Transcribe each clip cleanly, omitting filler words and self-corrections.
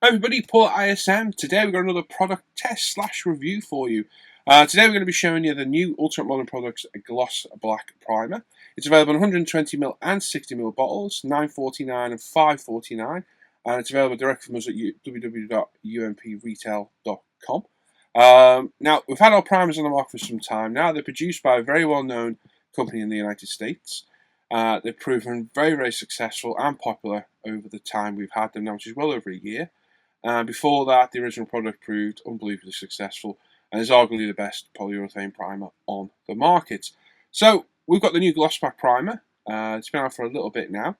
Hi everybody, Paul at ISM. Today we've got another product test slash review for you. Today we're going to be showing you the new Ultimate Modern Products Gloss Black Primer. It's available in 120ml and 60ml bottles, $9.49 and $5.49, and it's available direct from us at www.umpretail.com. Now, we've had our primers on the market for some time now. They're produced by a very well-known company in the United States. They've proven very, very successful and popular over the time we've had them now, which is well over a year. Before that, the original product proved unbelievably successful and is arguably the best polyurethane primer on the market. So we've got the new Gloss Black Primer. It's been out for a little bit now,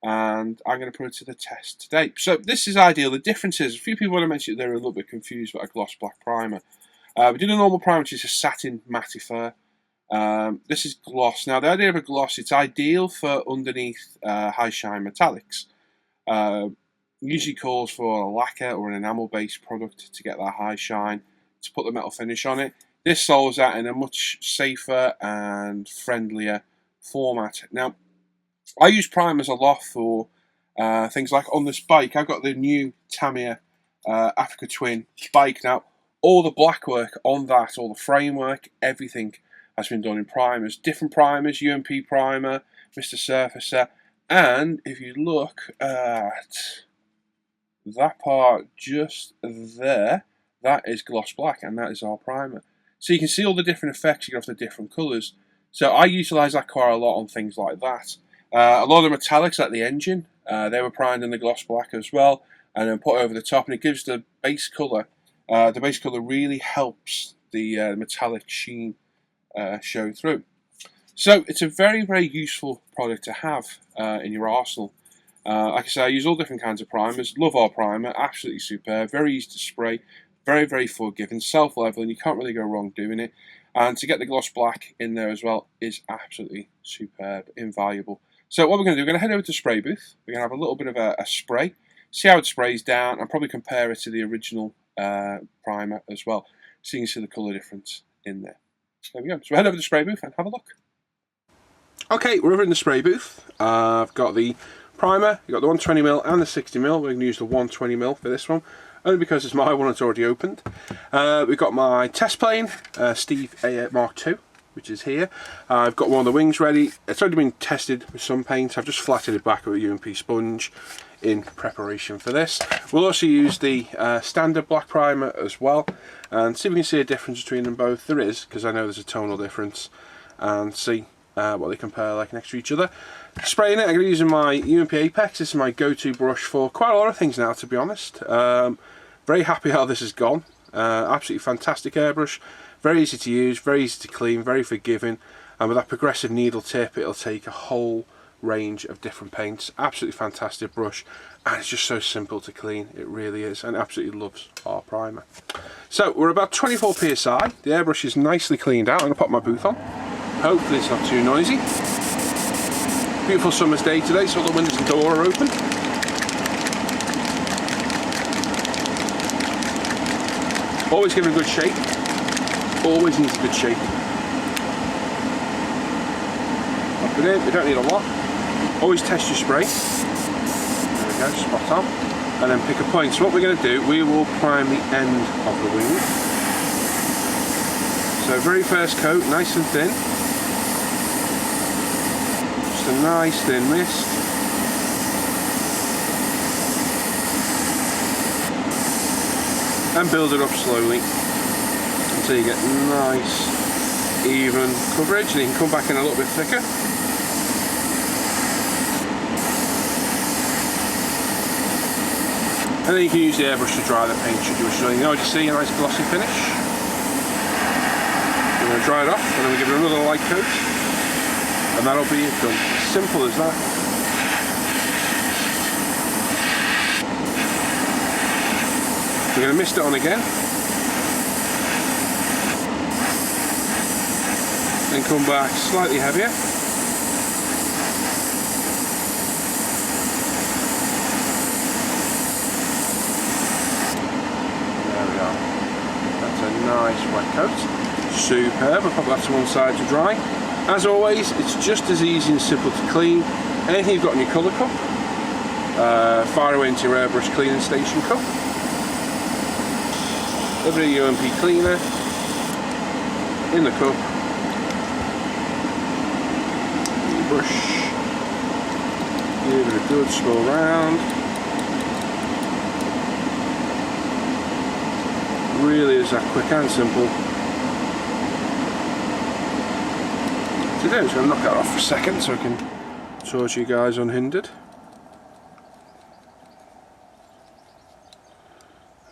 and I'm going to put it to the test today. So this is ideal. The difference is, a few people want to mention that they're a little bit confused about a Gloss Black Primer. We did a normal primer, which is a satin mattifier. This is gloss. Now, the idea of a gloss, it's ideal for underneath high shine metallics. Usually calls for a lacquer or an enamel-based product to get that high shine, to put the metal finish on it. This solves that in a much safer and friendlier format. Now, I use primers a lot for things like on this bike. I've got the new Tamiya Africa Twin bike. Now, all the black work on that, all the framework, everything has been done in primers. Different primers, UMP primer, Mr. Surfacer, and if you look at that part just there, that is gloss black, and that is our primer. So you can see all the different effects you get off the different colours. So I utilise that quite a lot on things like that. A lot of the metallics, like the engine, they were primed in the gloss black as well, and then put over the top, and it gives the base colour. The base colour really helps the metallic sheen show through. So it's a very, very useful product to have in your arsenal. Like I say, I use all different kinds of primers. Love our primer, absolutely superb, very easy to spray, very, very forgiving, self-leveling, you can't really go wrong doing it. And to get the gloss black in there as well is absolutely superb, invaluable. So what we're going to do, we're going to head over to spray booth. We're going to have a little bit of a spray, see how it sprays down, and probably compare it to the original primer as well, so you can see the colour difference in there. There we go. So head over to the spray booth and have a look. Okay, we're over in the spray booth. I've got the primer, you've got the 120ml and the 60ml. We're going to use the 120ml for this one, only because it's my one that's already opened. We've got my test plane, Steve A Mark II, which is here. I've got one of the wings ready. It's already been tested with some paint. I've just flattened it back with a UMP sponge in preparation for this. We'll also use the standard black primer as well, and see if we can see a difference between them both. There is, because I know there's a tonal difference, and see what they compare like next to each other. Spraying it, I'm going to be using my UMP Apex. This is my go-to brush for quite a lot of things now, to be honest. Very happy how this has gone. Absolutely fantastic airbrush. Very easy to use, very easy to clean, very forgiving. And with that progressive needle tip, it'll take a whole range of different paints. Absolutely fantastic brush. And it's just so simple to clean. It really is. And absolutely loves our primer. So we're about 24 psi. The airbrush is nicely cleaned out. I'm going to pop my booth on. Hopefully it's not too noisy. Beautiful summer's day today, so all the windows and door are open. Always give it a good shake. Always needs a good shake. Pop it in, we don't need a lot. Always test your spray. There we go, spot on. And then pick a point. So what we're going to do, we will prime the end of the wing. So very first coat, nice and thin. A nice thin mist. And build it up slowly until you get nice even coverage, and you can come back in a little bit thicker. And then you can use the airbrush to dry the paint should you wish. So you can already see a nice glossy finish. We're going to dry it off, and then we give it another light coat. And that'll be it done. Simple as that. We're going to mist it on again. Then come back slightly heavier. There we are. That's a nice wet coat. Superb. I'll pop that to one side to dry. As always, it's just as easy and simple to clean. Anything you've got in your colour cup, fire away into your airbrush cleaning station cup. A bit of UMP cleaner in the cup. Brush. Give it a good swirl round. Really is that quick and simple to do. So I'm going to knock that off for a second so I can talk to you guys unhindered.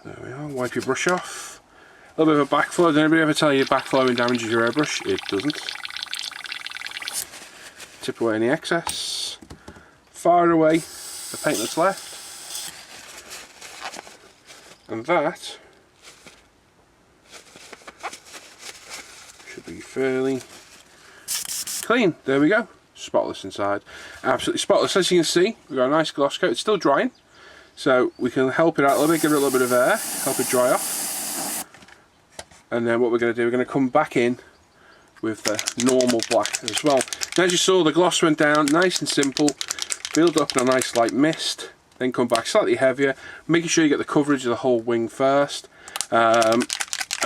There we are, wipe your brush off. A little bit of a backflow. Does anybody ever tell you backflowing damages your airbrush? It doesn't. Tip away any excess. Fire away the paint that's left. And that should be fairly clean. There we go. Spotless inside. Absolutely spotless. As you can see, we've got a nice gloss coat. It's still drying, so we can help it out a little bit, give it a little bit of air, help it dry off. And then what we're going to do, we're going to come back in with the normal black as well. Now, as you saw, the gloss went down nice and simple, build up in a nice light mist, then come back slightly heavier, making sure you get the coverage of the whole wing first, and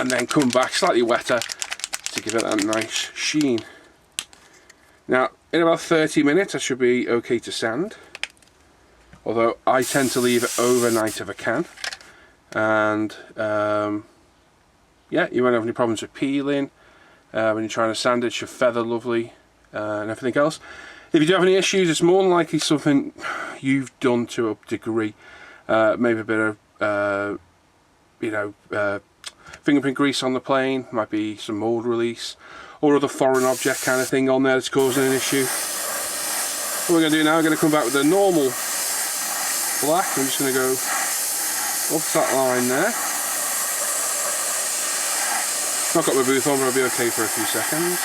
then come back slightly wetter to give it that nice sheen. Now, in about 30 minutes I should be okay to sand, although I tend to leave it overnight if I can. And yeah, you won't have any problems with peeling. When you're trying to sand it, it should feather lovely and everything else. If you do have any issues, it's more than likely something you've done to a degree. Maybe a bit of fingerprint grease on the plane, might be some mold release, or other foreign object kind of thing on there that's causing an issue. What we're going to do now, we're going to come back with the normal black. I'm just going to go up that line there. Not got my booth on, but I'll be okay for a few seconds.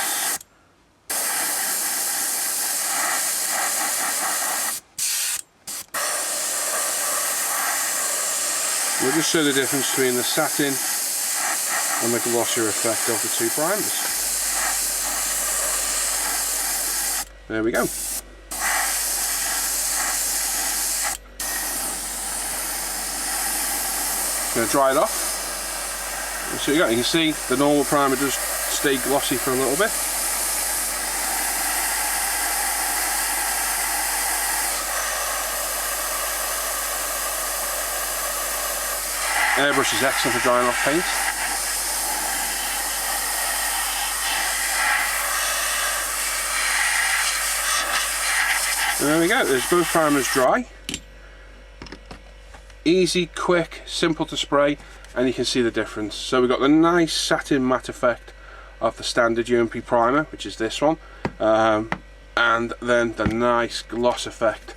We'll just show the difference between the satin and the glossier effect of the two primers. There we go. Going to dry it off. So you can see the normal primer does stay glossy for a little bit. Airbrush is excellent for drying off paint. And there we go, there's both primers dry. Easy, quick, simple to spray, and you can see the difference. So we've got the nice satin matte effect of the standard UMP primer, which is this one, and then the nice gloss effect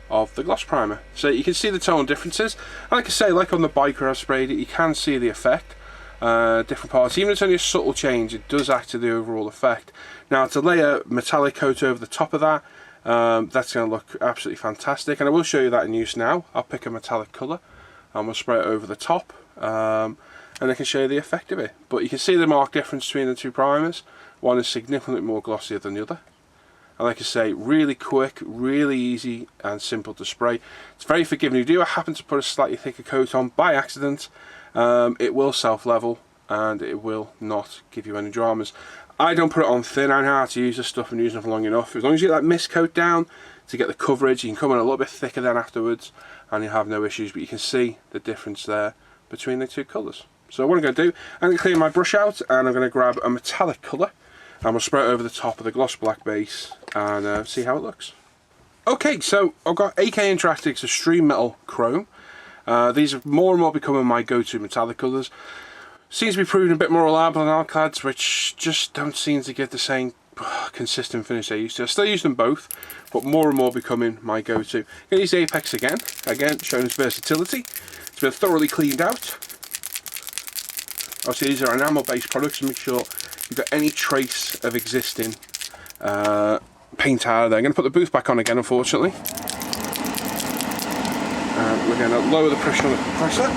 of the gloss primer. So you can see the tone differences. And like I say, like on the bike where I've sprayed it, you can see the effect. Different parts, even if it's only a subtle change, it does add to the overall effect. Now, to lay a metallic coat over the top of that, that's going to look absolutely fantastic, and I will show you that in use now. I'll pick a metallic colour and we'll spray it over the top, and I can show you the effect of it. But you can see the marked difference between the two primers. One is significantly more glossier than the other, and like I say, really quick, really easy and simple to spray. It's very forgiving. If you do happen to put a slightly thicker coat on by accident, it will self-level and it will not give you any dramas. I don't put it on thin. I know how to use this stuff and using it for long enough. As long as you get that mist coat down to get the coverage, you can come in a little bit thicker then afterwards and you'll have no issues. But you can see the difference there between the two colours. So what I'm going to do, I'm going to clean my brush out and I'm going to grab a metallic colour and we'll spray it over the top of the gloss black base and see how it looks. Okay, so I've got AK Interactive's Extreme Metal Chrome. These are more and more becoming my go-to metallic colours. Seems to be proving a bit more reliable than alclads, which just don't seem to get the same consistent finish they used to. I still use them both, but more and more becoming my go-to. I'm going to use Apex again, showing its versatility. It's been thoroughly cleaned out. Obviously these are enamel-based products, so make sure you've got any trace of existing paint out of there. I'm going to put the booth back on again, unfortunately. We're going to lower the pressure on the compressor.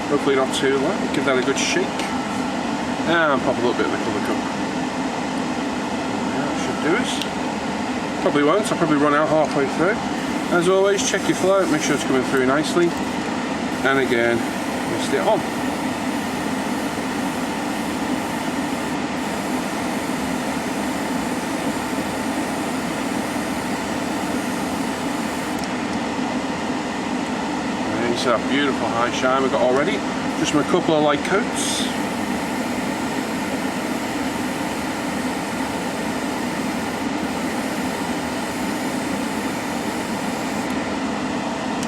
Hopefully not too low. Give that a good shake. And pop a little bit of the colour cup. doers. Probably won't, I'll probably run out halfway through. As always, check your flow, make sure it's coming through nicely. And again, mist it on. There you see that beautiful high shine we've got already. Just from a couple of light coats.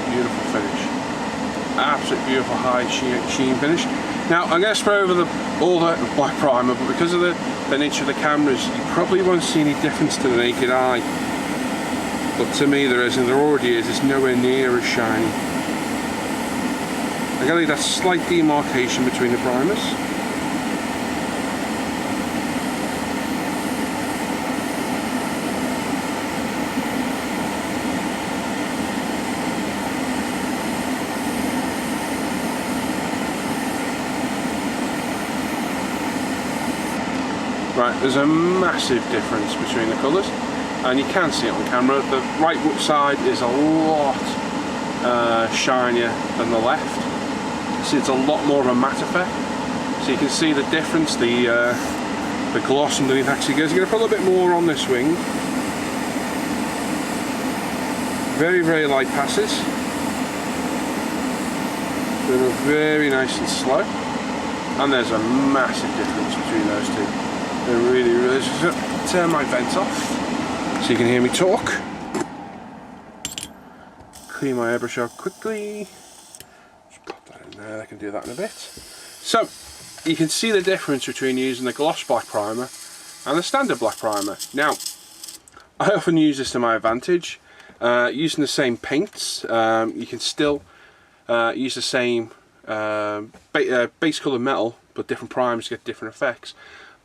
Beautiful finish. Absolute beautiful high sheen finish. Now I'm going to spray over all the black primer, but because of the nature of the cameras, you probably won't see any difference to the naked eye. But to me there is, and there already is. It's nowhere near as shiny. I got that slight demarcation between the primers. Right, there's a massive difference between the colours, and you can see it on camera. The right side is a lot shinier than the left. See, it's a lot more of a matte effect. So you can see the difference. The gloss underneath actually goes. You're going to put a little bit more on this wing. Very, very light passes. They're very nice and slow. And there's a massive difference between those two. They're really, really... Just turn my vent off so you can hear me talk. Clean my airbrush out quickly. Just pop that in there, I can do that in a bit. So, you can see the difference between using the gloss black primer and the standard black primer. Now, I often use this to my advantage. Using the same paints, you can still use the same base colour metal, but different primers get different effects.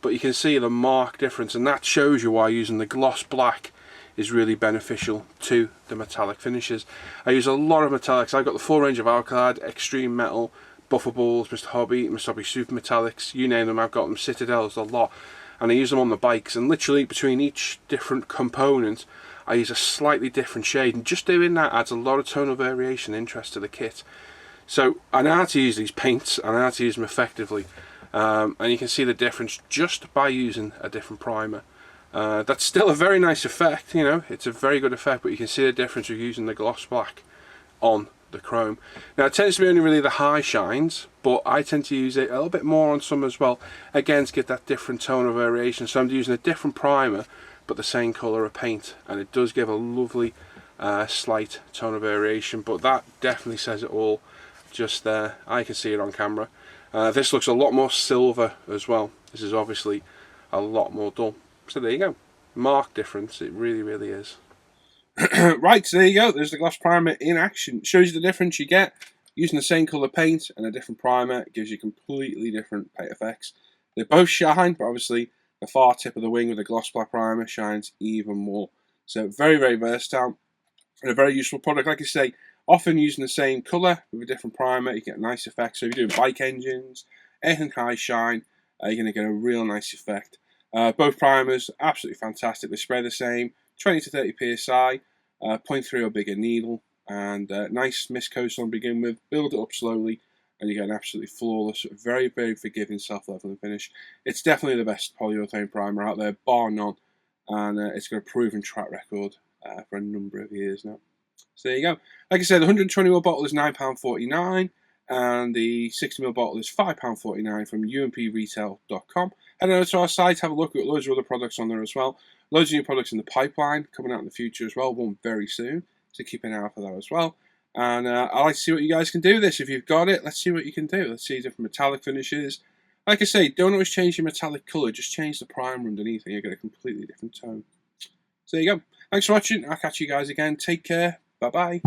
But you can see the marked difference, and that shows you why using the gloss black is really beneficial to the metallic finishes. I use a lot of metallics. I've got the full range of Alclad, Extreme Metal, Buffables, Mr. Hobby Super Metallics, you name them. I've got them, Citadels, a lot, and I use them on the bikes, and literally between each different component I use a slightly different shade, and just doing that adds a lot of tonal variation and interest to the kit. So I know how to use these paints, I know how to use them effectively. And you can see the difference just by using a different primer. That's still a very nice effect, you know, it's a very good effect, but you can see the difference of using the gloss black on the chrome. Now it tends to be only really the high shines, but I tend to use it a little bit more on some as well, again to get that different tone of variation. So I'm using a different primer, but the same colour of paint, and it does give a lovely slight tone of variation, but that definitely says it all just there. I can see it on camera. This looks a lot more silver as well. This is obviously a lot more dull. So there you go. Marked difference, it really, really is. Right, so there you go. There's the gloss primer in action. It shows you the difference you get using the same colour paint and a different primer. It gives you completely different paint effects. They both shine, but obviously the far tip of the wing with the gloss black primer shines even more. So very, very versatile and a very useful product. Like I say, often using the same colour with a different primer, you get a nice effect. So if you're doing bike engines, anything high shine, you're going to get a real nice effect. Both primers, absolutely fantastic. They spray the same, 20 to 30 psi, 0.3 or bigger needle, and nice mist coat on to begin with. Build it up slowly, and you get an absolutely flawless, very, very forgiving self-leveling finish. It's definitely the best polyurethane primer out there, bar none, and it's got a proven track record for a number of years now. So there you go. Like I said, the 120ml bottle is £9.49, and the 60ml bottle is £5.49 from umpretail.com. Head over to our site, have a look at loads of other products on there as well. Loads of new products in the pipeline coming out in the future as well, one very soon, so keep an eye out for that as well. And I'd like to see what you guys can do with this. If you've got it, let's see what you can do. Let's see different metallic finishes. Like I say, don't always change your metallic colour, just change the primer underneath and you get a completely different tone. So there you go. Thanks for watching. I'll catch you guys again. Take care. Bye-bye.